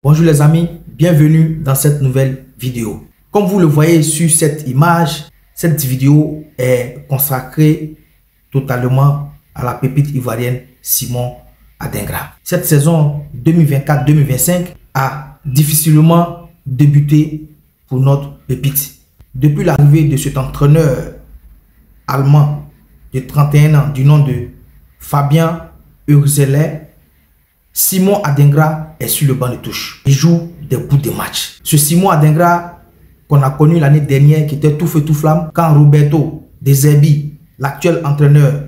Bonjour les amis, bienvenue dans cette nouvelle vidéo. Comme vous le voyez sur cette image, cette vidéo est consacrée totalement à la pépite ivoirienne Simon Adingra. Cette saison 2024-2025 a difficilement débuté pour notre pépite. Depuis l'arrivée de cet entraîneur allemand de 31 ans du nom de Fabian Hürzeler, Simon Adingra est sur le banc de touche. Il joue des bouts de match. Ce Simon Adingra qu'on a connu l'année dernière, qui était tout feu tout flamme, quand Roberto De Zerbi, l'actuel entraîneur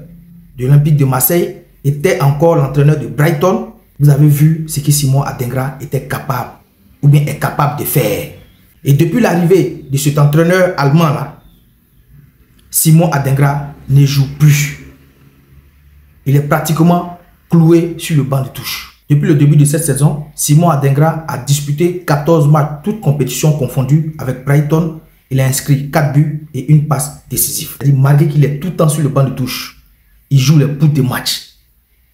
de l'Olympique de Marseille, était encore l'entraîneur de Brighton. Vous avez vu ce que Simon Adingra était capable, ou bien est capable de faire. Et depuis l'arrivée de cet entraîneur allemand-là, Simon Adingra ne joue plus. Il est pratiquement cloué sur le banc de touche. Depuis le début de cette saison, Simon Adingra a disputé 14 matchs, toutes compétitions confondues avec Brighton. Il a inscrit 4 buts et une passe décisive. Malgré qu'il est tout le temps sur le banc de touche, il joue les bouts de match.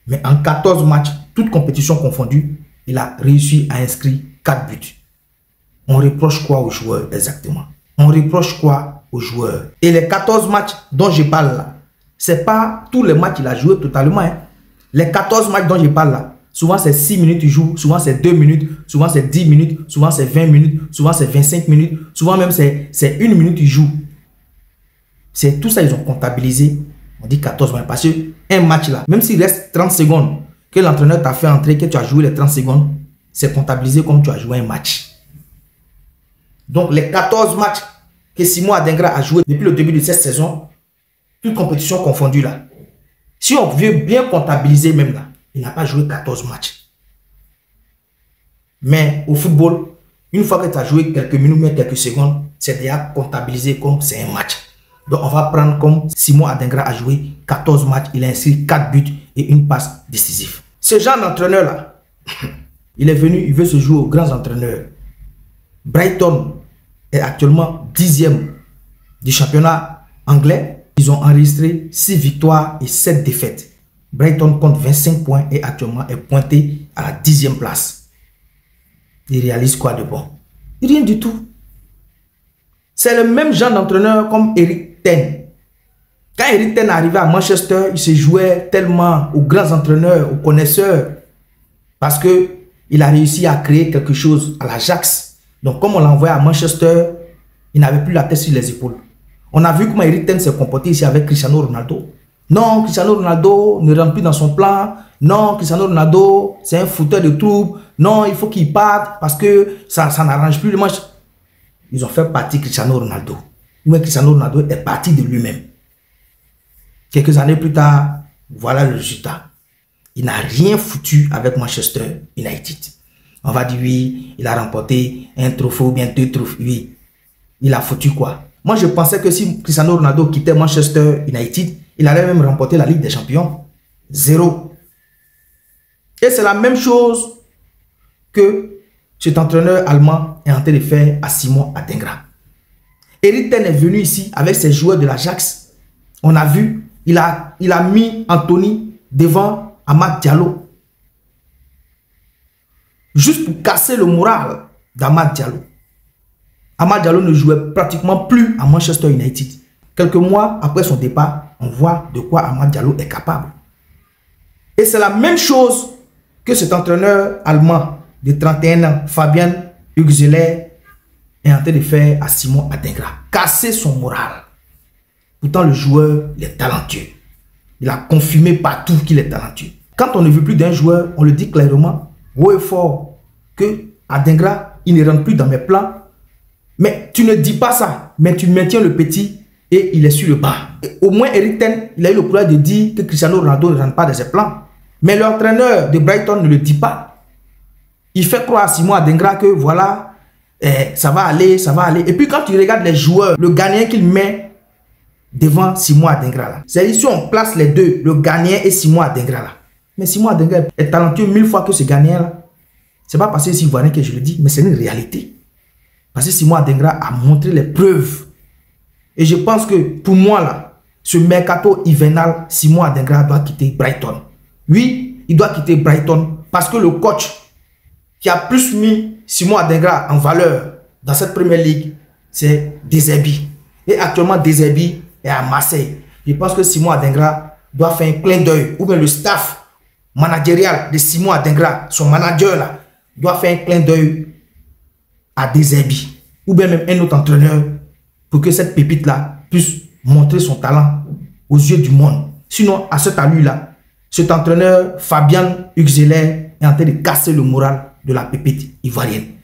Mais en 14 matchs, toutes compétitions confondues, il a réussi à inscrire 4 buts. On reproche quoi aux joueurs exactement? On reproche quoi aux joueurs? Et les 14 matchs dont je parle là, ce n'est pas tous les matchs qu'il a joué totalement. Hein. Les 14 matchs dont je parle là, souvent c'est 6 minutes il joue, souvent c'est 2 minutes, souvent c'est 10 minutes, souvent c'est 20 minutes, souvent c'est 25 minutes, souvent même c'est 1 minute il joue. C'est tout ça, ils ont comptabilisé. On dit 14 matchs. Parce qu'un match là, même s'il reste 30 secondes, que l'entraîneur t'a fait entrer, que tu as joué les 30 secondes, c'est comptabilisé comme tu as joué un match. Donc les 14 matchs que Simon Adingra a joué depuis le début de cette saison, toutes compétitions confondues là, si on veut bien comptabiliser même là, il n'a pas joué 14 matchs. Mais au football, une fois que tu as joué quelques minutes, mais quelques secondes, c'est déjà comptabilisé comme c'est un match. Donc on va prendre comme Simon Adingra a joué 14 matchs, il a inscrit 4 buts et une passe décisive. Ce genre d'entraîneur là, il est venu, il veut se jouer aux grands entraîneurs. Brighton est actuellement 10e du championnat anglais. Ils ont enregistré 6 victoires et 7 défaites. Brighton compte 25 points et actuellement est pointé à la 10e place. Il réalise quoi de bon? Rien du tout. C'est le même genre d'entraîneur comme Eric Ten. Quand Eric Ten est arrivé à Manchester, il se jouait tellement aux grands entraîneurs, aux connaisseurs, parce qu'il a réussi à créer quelque chose à l'Ajax. Donc comme on l'a envoyé à Manchester, il n'avait plus la tête sur les épaules. On a vu comment Eric Ten s'est comporté ici avec Cristiano Ronaldo. Non, Cristiano Ronaldo ne rentre plus dans son plan. Non, Cristiano Ronaldo, c'est un fouteur de troubles. Non, il faut qu'il parte parce que ça n'arrange plus le match. Ils ont fait partie Cristiano Ronaldo. Mais Cristiano Ronaldo est parti de lui-même. Quelques années plus tard, voilà le résultat. Il n'a rien foutu avec Manchester United. On va dire oui, il a remporté un trophée ou bien 2 trophées. Oui, il a foutu quoi? Moi, je pensais que si Cristiano Ronaldo quittait Manchester United, il allait même remporter la Ligue des Champions. 0. Et c'est la même chose que cet entraîneur allemand est en train de faire à Simon Adingra. Eric Ten est venu ici avec ses joueurs de l'Ajax. On a vu, il a mis Anthony devant Amad Diallo. Juste pour casser le moral d'Amad Diallo. Amad Diallo ne jouait pratiquement plus à Manchester United. Quelques mois après son départ, on voit de quoi Amad Diallo est capable. Et c'est la même chose que cet entraîneur allemand de 31 ans, Fabian Hürzeler, est en train de faire à Simon Adingra. Casser son moral. Pourtant, le joueur, il est talentueux. Il a confirmé partout qu'il est talentueux. Quand on ne veut plus d'un joueur, on le dit clairement, haut et fort, que Adingra, il ne rentre plus dans mes plans. Mais tu ne dis pas ça, mais tu maintiens le petit et il est sur le banc. Et au moins, Eric Ten, il a eu le courage de dire que Cristiano Ronaldo ne rentre pas dans ses plans. Mais l'entraîneur de Brighton ne le dit pas. Il fait croire à Simon Adingra que voilà, ça va aller, ça va aller. Et puis quand tu regardes les joueurs, le Ghanéen qu'il met devant Simon Adingra, c'est ici on place les deux, le Ghanéen et Simon Adingra là. Mais Simon Adingra est talentueux 1000 fois que ce Ghanéen là. C'est pas parce que c'est Ivoirien que je le dis, mais c'est une réalité. Parce que Simon Adingra a montré les preuves. Et je pense que pour moi là, ce mercato hivernal, Simon Adingra doit quitter Brighton. Oui, il doit quitter Brighton parce que le coach qui a plus mis Simon Adingra en valeur dans cette première ligue, c'est De Zerbi. Et actuellement, De Zerbi est à Marseille. Je pense que Simon Adingra doit faire un clin d'œil, ou bien le staff managérial de Simon Adingra, son manager là, doit faire un clin d'œil à De Zerbi, ou bien même un autre entraîneur, pour que cette pépite là puisse montrer son talent aux yeux du monde. Sinon, à cet allure-là, cet entraîneur, Fabian Huxeler, est en train de casser le moral de la pépite ivoirienne.